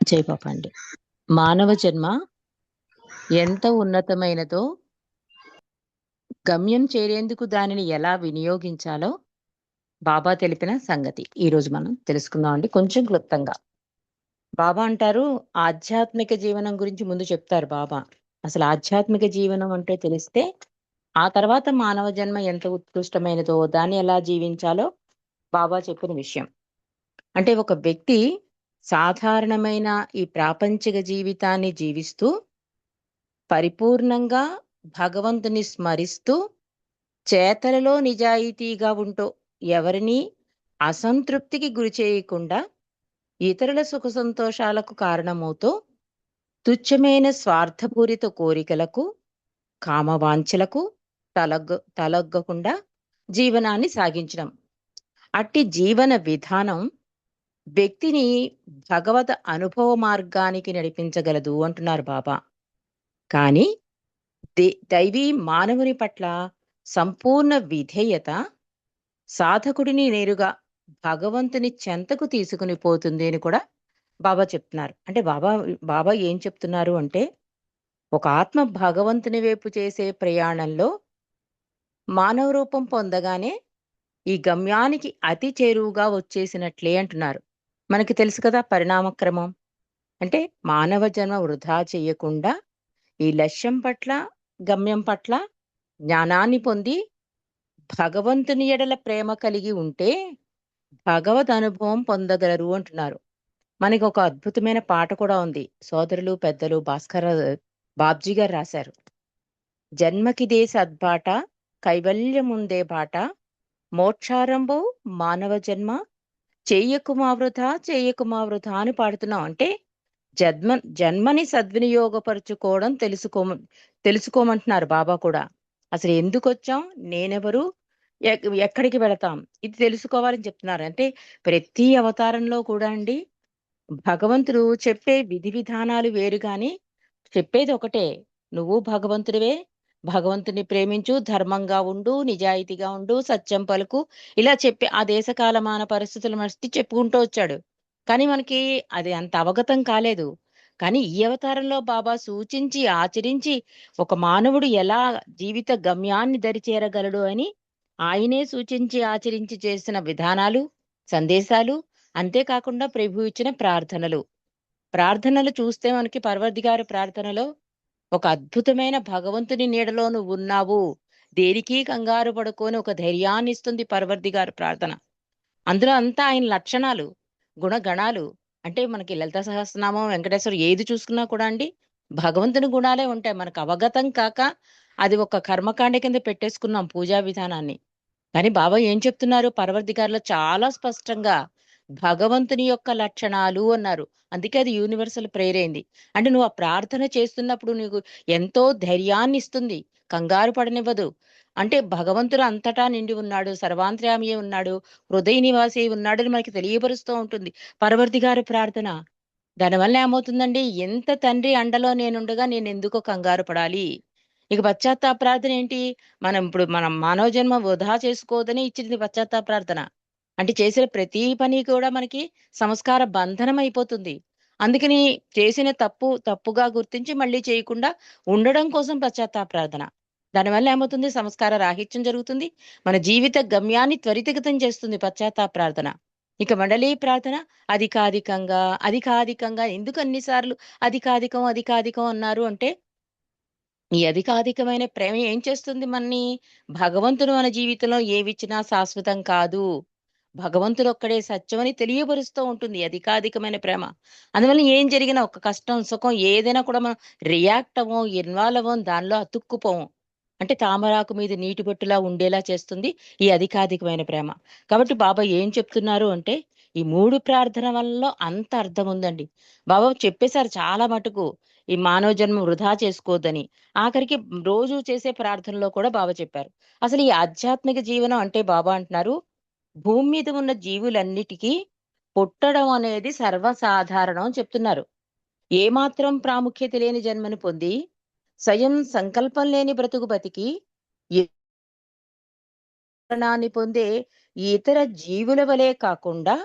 జై బాబా అండి. మానవ జన్మ ఎంత ఉన్నతమైనదో, గమ్యం చేరేందుకు దానిని ఎలా వినియోగించాలో బాబా తెలిపిన సంగతి ఈరోజు మనం తెలుసుకుందాం అండి కొంచెం క్లుప్తంగా. బాబా అంటారు, ఆధ్యాత్మిక జీవనం గురించి ముందు చెప్తారు బాబా. అసలు ఆధ్యాత్మిక జీవనం అంటే తెలిస్తే, ఆ తర్వాత మానవ జన్మ ఎంత ఉత్కృష్టమైనదో, దాన్ని ఎలా జీవించాలో బాబా చెప్పిన విషయం. అంటే ఒక వ్యక్తి సాధారణమైన ఈ ప్రాపంచిక జీవితాన్ని జీవిస్తూ పరిపూర్ణంగా భగవంతుని స్మరిస్తూ చేతలలో నిజాయితీగా ఉంటూ ఎవరినీ అసంతృప్తికి గురి చేయకుండా ఇతరుల సుఖ సంతోషాలకు కారణమవుతూ తుచ్చమైన స్వార్థపూరిత కోరికలకు కామవాంఛలకు తలొగ్గకుండా జీవనాన్ని సాగించడం. అట్టి జీవన విధానం వ్యక్తిని భగవద్ అనుభవ మార్గానికి నడిపించగలదు అంటున్నారు బాబా. కానీ దైవీ మానవుని పట్ల సంపూర్ణ విధేయత సాధకుడిని నేరుగా భగవంతుని చెంతకు తీసుకుని పోతుంది అని కూడా బాబా చెప్తున్నారు. అంటే బాబా ఏం చెప్తున్నారు అంటే, ఒక ఆత్మ భగవంతుని వైపు చేసే ప్రయాణంలో మానవ రూపం పొందగానే ఈ గమ్యానికి అతి చేరువుగా వచ్చేసినట్లే అంటున్నారు. మనకి తెలుసు కదా పరిణామక్రమం. అంటే మానవ జన్మ వృధా చెయ్యకుండా ఈ లక్ష్యం పట్ల, గమ్యం పట్ల జ్ఞానాన్ని పొంది భగవంతుని ఎడల ప్రేమ కలిగి ఉంటే భగవద్ అనుభవం పొందగలరు అంటున్నారు. మనకి ఒక అద్భుతమైన పాట కూడా ఉంది. సోదరులు పెద్దలు బాబ్జీ గారు రాశారు. జన్మకిదే సద్బాట, కైవల్యముందే బాట, మోక్షారంభం మానవ జన్మ, చెయ్యకుమా వృధా అని పాడుతున్నాం. అంటే జన్మని సద్వినియోగపరుచుకోవడం తెలుసుకోమంటున్నారు బాబా కూడా. అసలు ఎందుకు వచ్చాం, నేనెవరు, ఎక్కడికి వెళతాం, ఇది తెలుసుకోవాలని చెప్తున్నారు. అంటే ప్రతి అవతారంలో కూడా అండి భగవంతుడు చెప్పే విధి విధానాలు వేరు గాని చెప్పేది ఒకటే. నువ్వు భగవంతుడివే, భగవంతుని ప్రేమించు, ధర్మంగా ఉండు, నిజాయితీగా ఉండు, సత్యం పలుకు, ఇలా చెప్పి ఆ దేశ కాలమాన పరిస్థితులు మర్చి చెప్పుకుంటూ వచ్చాడు. కానీ మనకి అది అంత అవగతం కాలేదు. కానీ ఈ అవతారంలో బాబా సూచించి ఆచరించి ఒక మానవుడు ఎలా జీవిత గమ్యాన్ని దరిచేరగలడు అని ఆయనే సూచించి ఆచరించి చేసిన విధానాలు, సందేశాలు, అంతేకాకుండా ప్రభు ఇచ్చిన ప్రార్థనలు చూస్తే మనకి పర్వదిగారి ప్రార్థనలో ఒక అద్భుతమైన భగవంతుని నీడలో నువ్వు ఉన్నావు, దేనికి కంగారు పడుకొని ఒక ధైర్యాన్ని ఇస్తుంది పర్వదిగారి ప్రార్థన. అందులో అంతా ఆయన లక్షణాలు, గుణగణాలు. అంటే మనకి లలిత సహస్రనామం, వెంకటేశ్వర ఏది చూసుకున్నా కూడా అండి భగవంతుని గుణాలే ఉంటాయి. మనకు అవగతం కాక అది ఒక కర్మకాండ కింద పెట్టేసుకున్నాం పూజా విధానాన్ని. కానీ బాబా ఏం చెప్తున్నారు పరవర్ధికారులో చాలా స్పష్టంగా, భగవంతుని యొక్క లక్షణాలు అన్నారు. అందుకే అది యూనివర్సల్ ప్రేయర్ అయింది. అంటే నువ్వు ఆ ప్రార్థన చేస్తున్నప్పుడు నీకు ఎంతో ధైర్యాన్ని ఇస్తుంది, కంగారు పడనివ్వదు. అంటే భగవంతుడు అంతటా నిండి ఉన్నాడు, సర్వాంతర్యామి ఉన్నాడు, హృదయ నివాసి ఉన్నాడని మనకి తెలియపరుస్తూ ఉంటుంది పరవర్ధిగారి ప్రార్థన. దానివల్ల ఏమవుతుందండి, ఎంత తండ్రి అండలో నేనుండగా నేను ఎందుకో కంగారు పడాలి. ఇక పశ్చాత్తాప ప్రార్థన ఏంటి, మనం మానవ జన్మ వృధా చేసుకోవద్దని ఇచ్చింది పశ్చాత్తాప ప్రార్థన. అంటే చేసిన ప్రతి పని కూడా మనకి సంస్కార బంధనం అయిపోతుంది. అందుకని చేసిన తప్పుగా గుర్తించి మళ్ళీ చేయకుండా ఉండడం కోసం పశ్చాత్తాప ప్రార్థన. దానివల్ల ఏమవుతుంది, సంస్కార రాహిత్యం జరుగుతుంది, మన జీవిత గమ్యాన్ని త్వరితగతం చేస్తుంది పశ్చాత్తాప ప్రార్థన. ఇక మండలీ ప్రార్థన అధికాధికంగా ఎందుకు అన్నిసార్లు అధికాధికం అన్నారు అంటే, ఈ అధికాధికమైన ప్రేమ ఏం చేస్తుంది మన్ని, భగవంతుడు మన జీవితంలో ఏవిచ్చినా శాశ్వతం కాదు, భగవంతుడు ఒక్కడే సత్యం అని తెలియపరుస్తూ ఉంటుంది అధికాధికమైన ప్రేమ. అందువల్ల ఏం జరిగినా ఒక కష్టం సుఖం ఏదైనా కూడా మనం రియాక్ట్ అవ్వం, ఇన్వాల్వ్ అవ్వం, దానిలో అతుక్కుపోవం. అంటే తామరాకు మీద నీటి బొట్టులా ఉండేలా చేస్తుంది ఈ అధికాధికమైన ప్రేమ. కాబట్టి బాబా ఏం చెప్తున్నారు అంటే, ఈ 3 ప్రార్థన వల్ల అంత అర్థం ఉందండి. బాబా చెప్పేశారు చాలా మటుకు ఈ మానవ జన్మ వృధా చేసుకోవద్దని. ఆఖరికి రోజు చేసే ప్రార్థనలో కూడా బాబా చెప్పారు. అసలు ఈ ఆధ్యాత్మిక జీవనం అంటే బాబా అంటున్నారు, భూమి మీద ఉన్న జీవులన్నిటికీ పుట్టడం అనేది సర్వసాధారణం అని చెప్తున్నారు. ఏమాత్రం ప్రాముఖ్యత లేని జన్మను పొంది స్వయం సంకల్పం లేని బ్రతుకు బతికి మరణాన్ని పొందే ఇతర జీవుల వలె కాకుండా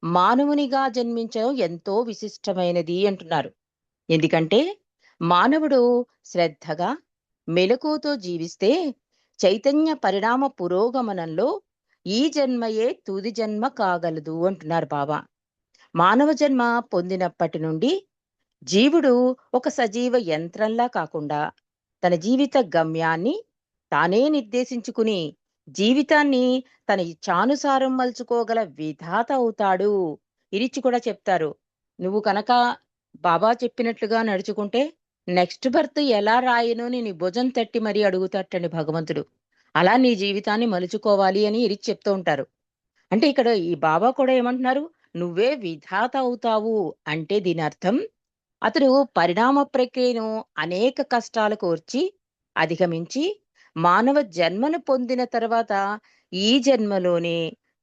మానవునిగా జన్మించడం ఎంతో విశిష్టమైనది అంటున్నారు. ఎందుకంటే మానవుడు శ్రద్ధగా, మెలకువతో జీవిస్తే చైతన్య పరిణామ పురోగమనంలో ఈ జన్మయే తుది జన్మ కాగలదు అంటున్నారు బాబా. మానవ జన్మ పొందినప్పటి నుండి జీవుడు ఒక సజీవ యంత్రంలా కాకుండా తన జీవిత గమ్యాన్ని తానే నిర్దేశించుకుని జీవితాన్ని తన ఇచ్ఛానుసారం మలుచుకోగల విధాత అవుతాడు. ఇరిచి కూడా చెప్తారు. నువ్వు కనుక బాబా చెప్పినట్లుగా నడుచుకుంటే నెక్స్ట్ బర్త్ ఎలా రాయను అని నీ భుజం తట్టి మరీ అడుగుతాటండి భగవంతుడు. అలా నీ జీవితాన్ని మలుచుకోవాలి అని ఇరిచి చెప్తూ ఉంటారు. అంటే ఇక్కడ ఈ బాబా కూడా ఏమంటున్నారు? నువ్వే విధాత అవుతావు అంటే దీని అర్థం అతడు పరిణామ ప్రక్రియను అనేక కష్టాలు కోర్చి అధిగమించి మానవ జన్మను పొందిన తర్వాత ఈ జన్మలోనే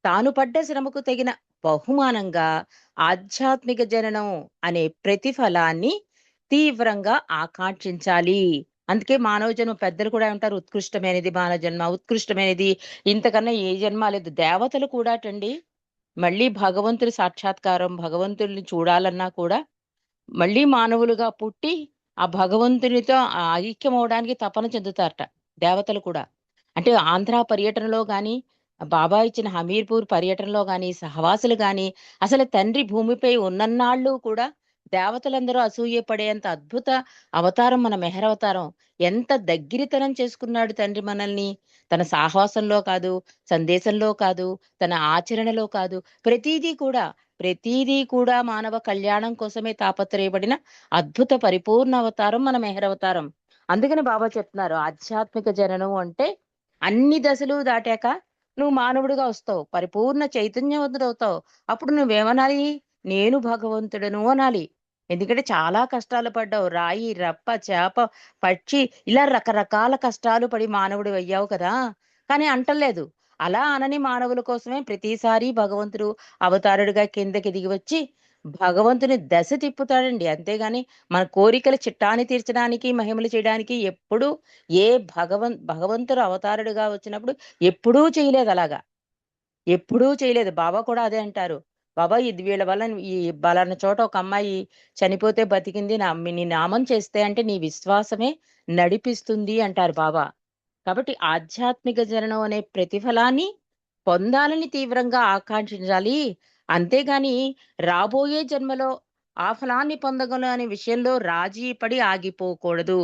తాను పడ్డ శ్రమకు తగిన బహుమానంగా ఆధ్యాత్మిక జననం అనే ప్రతిఫలాన్ని తీవ్రంగా ఆకాంక్షించాలి. అందుకే మానవ జన్మ పెద్దలు కూడా ఉంటారు, ఉత్కృష్టమైనది మానవ జన్మ, ఉత్కృష్టమైనది, ఇంతకన్నా ఏ జన్మ లేదు. దేవతలు కూడా టండి మళ్ళీ భగవంతుడి సాక్షాత్కారం, భగవంతుడిని చూడాలన్నా కూడా మళ్ళీ మానవులుగా పుట్టి ఆ భగవంతునితో ఐక్యమవడానికి తపన చెందుతారట దేవతలు కూడా. అంటే ఆంధ్ర పర్యటనలో గాని, బాబా ఇచ్చిన హమీర్పూర్ పర్యటనలో గాని, సహవాసులు గాని, అసలు తండ్రి భూమిపై ఉన్నన్నాళ్ళు కూడా దేవతలందరూ అసూయ పడేంత అద్భుత అవతారం మన మెహర్ అవతారం. ఎంత దగ్గిరితనం చేసుకున్నాడు తండ్రి మనల్ని. తన సాహసంలో కాదు, సందేశంలో కాదు, తన ఆచరణలో కాదు, ప్రతీదీ కూడా మానవ కళ్యాణం కోసమే తాపత్రయపడిన అద్భుత పరిపూర్ణ అవతారం మన మెహర్ అవతారం. అందుకని బాబా చెప్తున్నారు ఆధ్యాత్మిక జననం అంటే అన్ని దశలు దాటాక నువ్వు మానవుడిగా వస్తావు, పరిపూర్ణ చైతన్యవంతుడవుతావు. అప్పుడు నువ్వేమనాలి? నేను భగవంతుడను అనాలి. ఎందుకంటే చాలా కష్టాలు పడ్డావు. రాయి, రప్ప, చేప, పక్షి, ఇలా రకరకాల కష్టాలు పడి మానవుడు అయ్యావు కదా. కానీ అంటలేదు. అలా అనని మానవుల కోసమే ప్రతిసారి భగవంతుడు అవతారుడిగా కిందకి దిగి వచ్చి భగవంతుని దశ తిప్పుతాడండి. అంతేగాని మన కోరికల చిట్టాని తీర్చడానికి, మహిమలు చేయడానికి ఎప్పుడూ ఏ భగవంతుడు అవతారుడిగా వచ్చినప్పుడు ఎప్పుడూ చేయలేదు అలాగా. ఎప్పుడూ చేయలేదు. బాబా కూడా అదే అంటారు. బాబా ఇది వీళ్ళ వల్ల ఈ పలానా చోట ఒక అమ్మాయి చనిపోతే బతికింది. నీ నామం చేస్తే అంటే నీ విశ్వాసమే నడిపిస్తుంది అంటారు బాబా. కాబట్టి ఆధ్యాత్మిక జననం అనే ప్రతిఫలాన్ని పొందాలని తీవ్రంగా ఆకాంక్షించాలి. అంతేగాని రాబోయే జన్మలో ఆ ఫలాన్ని పొందగలను అనే విషయంలో రాజీ పడి ఆగిపోకూడదు.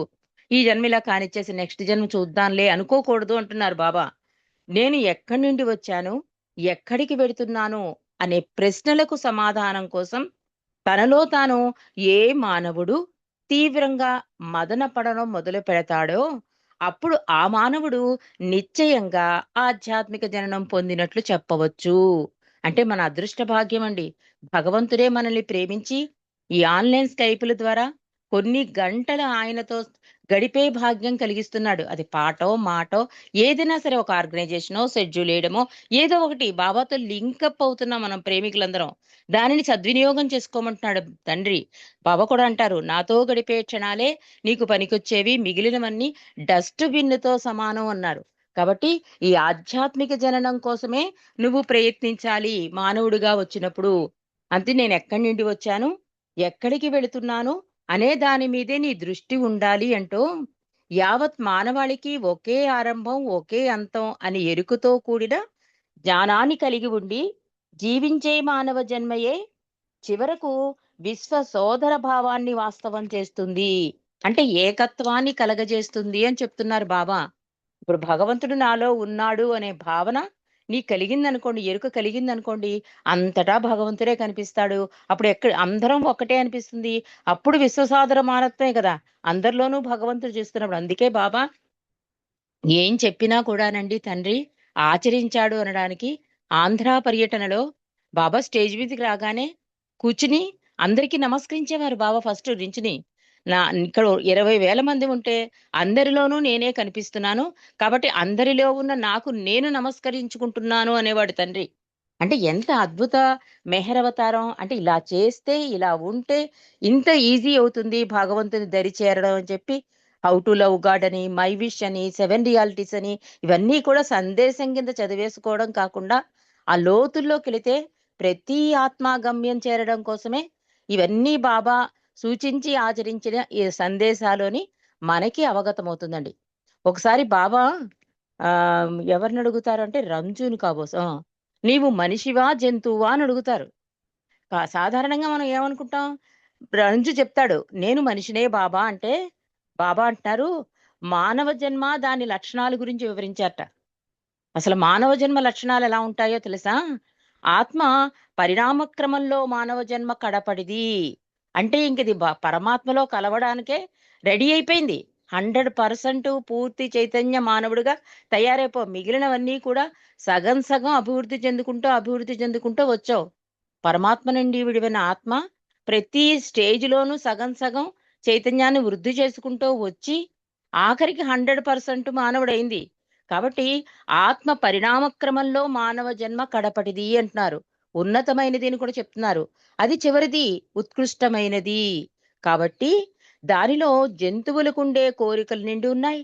ఈ జన్మ ఇలా కానిచ్చేసి నెక్స్ట్ జన్మ చూద్దాంలే అనుకోకూడదు అంటున్నారు బాబా. నేను ఎక్కడి నుండి వచ్చాను, ఎక్కడికి వెడుతున్నాను అనే ప్రశ్నలకు సమాధానం కోసం తనలో తాను ఏ మానవుడు తీవ్రంగా మదన పడడం మొదలు పెడతాడో అప్పుడు ఆ మానవుడు నిశ్చయంగా ఆధ్యాత్మిక జననం పొందినట్లు చెప్పవచ్చు. అంటే మన అదృష్ట భాగ్యం అండి. భగవంతుడే మనల్ని ప్రేమించి ఈ ఆన్లైన్ స్కైపుల ద్వారా కొన్ని గంటలు ఆయనతో గడిపే భాగ్యం కలిగిస్తున్నాడు. అది పాటో మాటో ఏదైనా సరే, ఒక ఆర్గనైజేషనో షెడ్యూల్ వేయడమో ఏదో ఒకటి బాబాతో లింకప్ అవుతున్నాం మనం ప్రేమికులందరం. దానిని సద్వినియోగం చేసుకోమంటున్నాడు తండ్రి. బాబా కూడా అంటారు, నాతో గడిపే క్షణాలే నీకు పనికొచ్చేవి, మిగిలినవన్నీ డస్ట్ బిన్నుతో సమానం అన్నారు. కాబట్టి ఈ ఆధ్యాత్మిక జననం కోసమే నువ్వు ప్రయత్నించాలి మానవుడిగా వచ్చినప్పుడు. అంతే, నేను ఎక్కడి నుండి వచ్చాను, ఎక్కడికి వెళుతున్నాను అనే దాని మీదే నీ దృష్టి ఉండాలి అంటూ యావత్ మానవాళికి ఒకే ఆరంభం ఒకే అంతం అని ఎరుకుతో కూడిన జ్ఞానాన్ని కలిగి ఉండి జీవించే మానవ జన్మయే చివరకు విశ్వ సోదర భావాన్ని వాస్తవం చేస్తుంది. అంటే ఏకత్వాన్ని కలగజేస్తుంది అని చెప్తున్నారు బాబా. ఇప్పుడు భగవంతుడు నాలో ఉన్నాడు అనే భావన నీకు కలిగిందనుకోండి, ఎరుక కలిగిందనుకోండి, అంతటా భగవంతుడే కనిపిస్తాడు. అప్పుడు అందరం ఒక్కటే అనిపిస్తుంది. అప్పుడు విశ్వసాదర మానత్వమే కదా అందరిలోనూ భగవంతుడు చేస్తున్నప్పుడు. అందుకే బాబా ఏం చెప్పినా కూడానండి తండ్రి ఆచరించాడు అనడానికి ఆంధ్ర పర్యటనలో బాబా స్టేజ్ మీదకి రాగానే కూర్చుని అందరికీ నమస్కరించేవారు బాబా ఫస్ట్ నుంచుని. ఇక్కడ 20,000 మంది ఉంటే అందరిలోనూ నేనే కనిపిస్తున్నాను. కాబట్టి అందరిలో ఉన్న నాకు నేను నమస్కరించుకుంటున్నాను అనేవాడు తండ్రి. అంటే ఎంత అద్భుత మెహర్ అవతారం. అంటే ఇలా చేస్తే, ఇలా ఉంటే ఇంత ఈజీ అవుతుంది భగవంతుని దరి చేరడం అని చెప్పి హౌ టు లవ్ గాడ్ అని, మై విష్ అని, 7 రియాలిటీస్ అని ఇవన్నీ కూడా సందేశం కింద చదివేసుకోవడం కాకుండా ఆ లోతుల్లోకి వెళితే ప్రతి ఆత్మ గమ్యం చేరడం కోసమే ఇవన్నీ బాబా సూచించి ఆచరించిన ఈ సందేశాలోని మనకి అవగతమవుతుందండి. ఒకసారి బాబా ఎవరిని అడుగుతారు అంటే రంజుని కాబోసు నీవు మనిషివా జంతువా అని అడుగుతారు. సాధారణంగా మనం ఏమనుకుంటాం, రంజు చెప్తాడు నేను మనిషినే బాబా అంటే, బాబా అంటున్నారు మానవ జన్మ దాని లక్షణాల గురించి వివరించారట. అసలు మానవ జన్మ లక్షణాలు ఎలా ఉంటాయో తెలుసా? ఆత్మ పరిణామ క్రమంలో మానవ జన్మ కడపడిది. అంటే ఇంకది పరమాత్మలో కలవడానికే రెడీ అయిపోయింది. 100% పూర్తి చైతన్య మానవుడిగా మిగిలినవన్నీ కూడా సగం సగం అభివృద్ధి చెందుకుంటూ వచ్చావు. పరమాత్మ నుండి విడివైన ఆత్మ ప్రతి స్టేజ్‌లోనూ సగం సగం చైతన్యాన్ని వృద్ధి చేసుకుంటూ వచ్చి ఆఖరికి 100% మానవుడైంది. కాబట్టి ఆత్మ పరిణామ క్రమంలో మానవ జన్మ కడపటిది అంటున్నారు. ఉన్నతమైనది అని కూడా చెప్తున్నారు. అది చివరిది, ఉత్కృష్టమైనది. కాబట్టి దానిలో జంతువులకుండే కోరికలు నిండి ఉన్నాయి.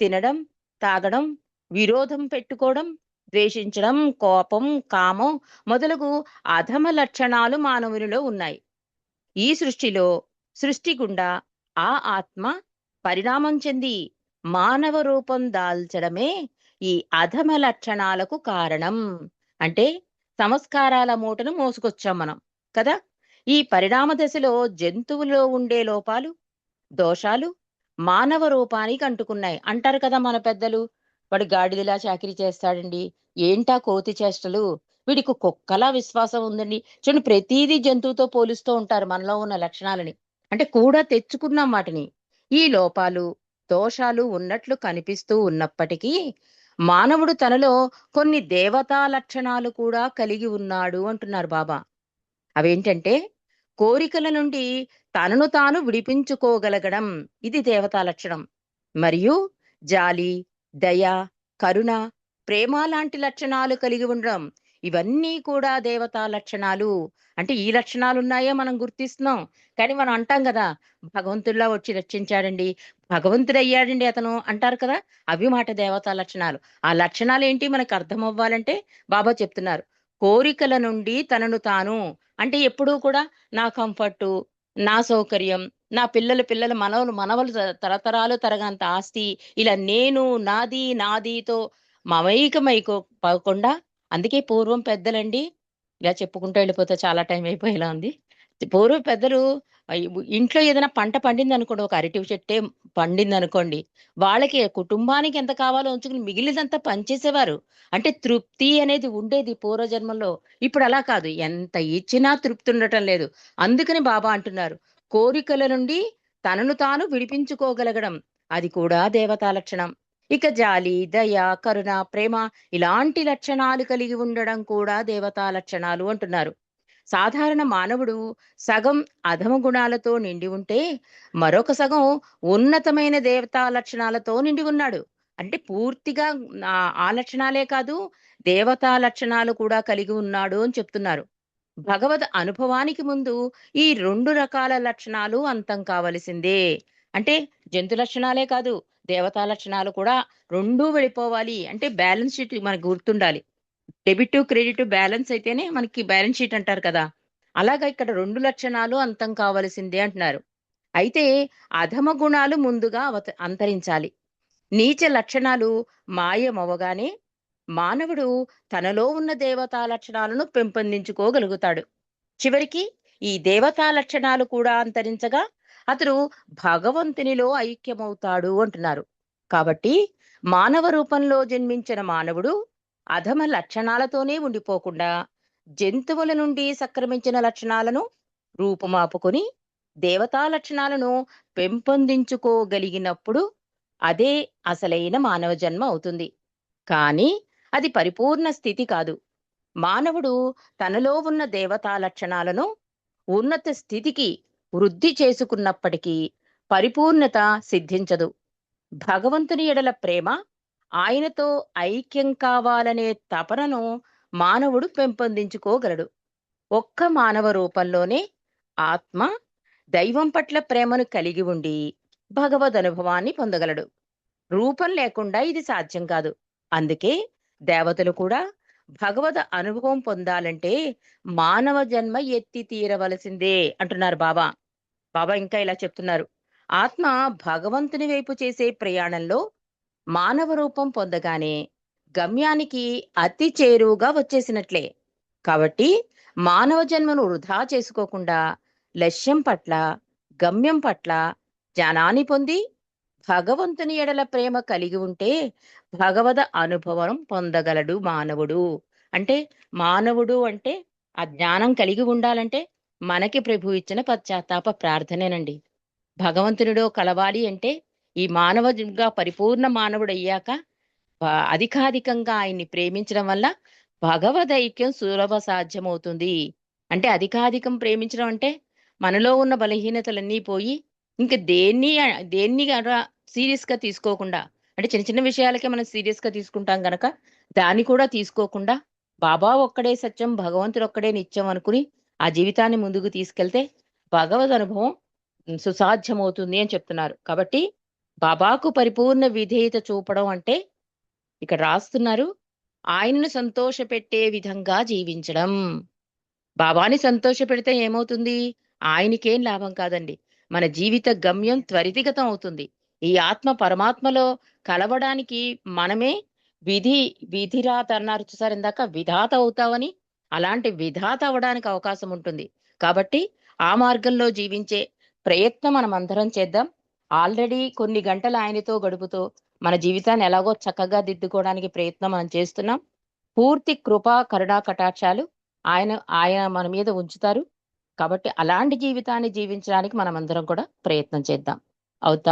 తినడం, తాగడం, విరోధం పెట్టుకోవడం, ద్వేషించడం, కోపం, కామం మొదలగు అధమ లక్షణాలు మానవునిలో ఉన్నాయి. ఈ సృష్టి గుండా ఆ ఆత్మ పరిణామం చెంది మానవ రూపం దాల్చడమే ఈ అధమ లక్షణాలకు కారణం. అంటే సంస్కారాల మూటను మోసుకొచ్చాం మనం కదా. ఈ పరిణామ దశలో జంతువులో ఉండే లోపాలు, దోషాలు మానవ రూపానికి అంటుకున్నాయి అంటారు కదా మన పెద్దలు. వాడు గాడిదలా చాకిరీ చేస్తాడండి, ఏంటా కోతి చేష్టలు, వీడికి కుక్కలా విశ్వాసం ఉందండి. చూడండి, ప్రతిదీ జంతువుతో పోలుస్తూ ఉంటారు మనలో ఉన్న లక్షణాలని. అంటే కూడా తెచ్చుకున్నాం వాటిని. ఈ లోపాలు, దోషాలు ఉన్నట్లు కనిపిస్తూ ఉన్నప్పటికీ మానవుడు తనలో కొన్ని దేవతా లక్షణాలు కూడా కలిగి ఉన్నాడు అంటున్నారు బాబా. అవేంటంటే కోరికల నుండి తనను తాను విడిపించుకోగలగడం, ఇది దేవతా లక్షణం. మరియు జాలి, దయ, కరుణ, ప్రేమ లాంటి లక్షణాలు కలిగి ఉండడం, ఇవన్నీ కూడా దేవతా లక్షణాలు. అంటే ఈ లక్షణాలు ఉన్నాయో మనం గుర్తిస్తున్నాం. కానీ మనం అంటాం కదా, భగవంతుడిలా వచ్చి రక్షించాడండి, భగవంతుడయ్యాడండి అతను అంటారు కదా. అవి మాట దేవతా లక్షణాలు. ఆ లక్షణాలు ఏంటి మనకు అర్థం అవ్వాలంటే బాబా చెప్తున్నారు, కోరికల నుండి తనను తాను, అంటే ఎప్పుడూ కూడా నా కంఫర్టు, నా సౌకర్యం, నా పిల్లల మనవలు తరతరాలు తరగంత ఆస్తి, ఇలా నేను, నాదితో పోకుండా. అందుకే పూర్వం పెద్దలండి, ఇలా చెప్పుకుంటూ వెళ్ళిపోతే చాలా టైం అయిపోయేలా ఉంది. పూర్వ పెద్దలు ఇంట్లో ఏదైనా పంట పండిందనుకోండి, ఒక అరటి చెట్టే పండిందనుకోండి, వాళ్ళకి కుటుంబానికి ఎంత కావాలో ఉంచుకుని మిగిలినంతా పంచేసేవారు. అంటే తృప్తి అనేది ఉండేది పూర్వజన్మలో. ఇప్పుడు అలా కాదు. ఎంత ఇచ్చినా తృప్తి ఉండటం లేదు. అందుకని బాబా అంటున్నారు, కోరికల నుండి తనను తాను విడిపించుకోగలగడం, అది కూడా దేవతా లక్షణం. ఇక జాలి, దయ, కరుణ, ప్రేమ ఇలాంటి లక్షణాలు కలిగి ఉండడం కూడా దేవతా లక్షణాలు అంటున్నారు. సాధారణ మానవుడు సగం అధమ గుణాలతో నిండి ఉంటే, మరొక సగం ఉన్నతమైన దేవతా లక్షణాలతో నిండి ఉన్నాడు. అంటే పూర్తిగా ఆ లక్షణాలే కాదు, దేవతా లక్షణాలు కూడా కలిగి ఉన్నాడు అని చెప్తున్నారు. భగవద్ అనుభవానికి ముందు ఈ 2 రకాల లక్షణాలు అంతం కావలసిందే. అంటే జంతు లక్షణాలే కాదు, దేవతా లక్షణాలు కూడా రెండూ వెళ్ళిపోవాలి. అంటే బ్యాలెన్స్ షీట్ మనకు గుర్తుండాలి. డెబిట్, క్రెడిట్ బ్యాలెన్స్ అయితేనే మనకి బ్యాలెన్స్ షీట్ అంటారు కదా. అలాగా ఇక్కడ 2 లక్షణాలు అంతం కావలసిందే అంటున్నారు. అయితే అధమ గుణాలు ముందుగా అంతరించాలి. నీచ లక్షణాలు మాయమవగానే మానవుడు తనలో ఉన్న దేవతా లక్షణాలను పెంపొందించుకోగలుగుతాడు. చివరికి ఈ దేవతా లక్షణాలు కూడా అంతరించగా అతడు భగవంతునిలో ఐక్యమవుతాడు అంటున్నారు. కాబట్టి మానవ రూపంలో జన్మించిన మానవుడు అధమ లక్షణాలతోనే ఉండిపోకుండా జంతువుల నుండి సంక్రమించిన లక్షణాలను రూపుమాపుకొని దేవతా లక్షణాలను పెంపొందించుకోగలిగినప్పుడు అదే అసలైన మానవ జన్మ అవుతుంది. కానీ అది పరిపూర్ణ స్థితి కాదు. మానవుడు తనలో ఉన్న దేవతా లక్షణాలను ఉన్నత స్థితికి వృద్ధి చేసుకున్నప్పటికీ పరిపూర్ణత సిద్ధించదు. భగవంతుని ఎడల ప్రేమ, ఆయనతో ఐక్యం కావాలనే తపనను మానవుడు పెంపొందించుకోగలడు. ఒక్క మానవ రూపంలోనే ఆత్మ దైవం పట్ల ప్రేమను కలిగి ఉండి భగవద్ అనుభవాన్ని పొందగలడు. రూపం లేకుండా ఇది సాధ్యం కాదు. అందుకే దేవతలు కూడా భగవద్ అనుభవం పొందాలంటే మానవ జన్మ ఎత్తి తీరవలసిందే అంటున్నారు బాబా. బాబా ఇంకా ఇలా చెప్తున్నారు. ఆత్మ భగవంతుని వైపు చేసే ప్రయాణంలో మానవ రూపం పొందగానే గమ్యానికి అతి చేరువుగా వచ్చేసినట్లే. కాబట్టి మానవ జన్మను వృధా చేసుకోకుండా లక్ష్యం పట్ల, గమ్యం పట్ల జ్ఞానాన్ని పొంది భగవంతుని ఎడల ప్రేమ కలిగి ఉంటే భగవద అనుభవం పొందగలడు మానవుడు. అంటే మానవుడు అంటే ఆ జ్ఞానం కలిగి ఉండాలంటే మనకి ప్రభు ఇచ్చిన పశ్చాత్తాప ప్రార్థనేనండి. భగవంతునిలో కలవాలి అంటే ఈ మానవుడిగా పరిపూర్ణ మానవుడయ్యాక అధికాధికంగా ఆయన్ని ప్రేమించడం వల్ల భగవదైక్యం సులభ సాధ్యమవుతుంది. అంటే అధికాధికం ప్రేమించడం అంటే మనలో ఉన్న బలహీనతలన్నీ పోయి ఇంక దేన్ని సీరియస్ గా తీసుకోకుండా, అంటే చిన్న చిన్న విషయాలకే మనం సీరియస్ గా తీసుకుంటాం గనక దాన్ని కూడా తీసుకోకుండా బాబా ఒక్కడే సత్యం, భగవంతుడు ఒక్కడే నిత్యం అనుకుని ఆ జీవితాన్ని ముందుకు తీసుకెళ్తే భగవద్ అనుభవం సుసాధ్యమవుతుంది అని చెప్తున్నారు. కాబట్టి బాబాకు పరిపూర్ణ విధేయత చూపడం అంటే ఇక్కడ రాస్తున్నారు, ఆయనను సంతోషపెట్టే విధంగా జీవించడం. బాబాని సంతోషపెడితే ఏమవుతుంది? ఆయనకేం లాభం కాదండి. మన జీవిత గమ్యం త్వరితగతం అవుతుంది. ఈ ఆత్మ పరమాత్మలో కలవడానికి మనమే విధి విధిరాత అన్నారు చూసారు ఇందాక, విధాత అవుతావని. అలాంటి విధాత అవ్వడానికి అవకాశం ఉంటుంది. కాబట్టి ఆ మార్గంలో జీవించే ప్రయత్నం మనం అందరం చేద్దాం. ఆల్రెడీ కొన్ని గంటలు ఆయనతో గడుపుతూ మన జీవితాన్ని ఎలాగో చక్కగా దిద్దుకోవడానికి ప్రయత్నం మనం చేస్తున్నాం. పూర్తి కృపా కరుణా కటాక్షాలు ఆయన ఆయన మన మీద ఉంచుతారు. కాబట్టి అలాంటి జీవితాన్ని జీవించడానికి మనమందరం కూడా ప్రయత్నం చేద్దాం. అవుతా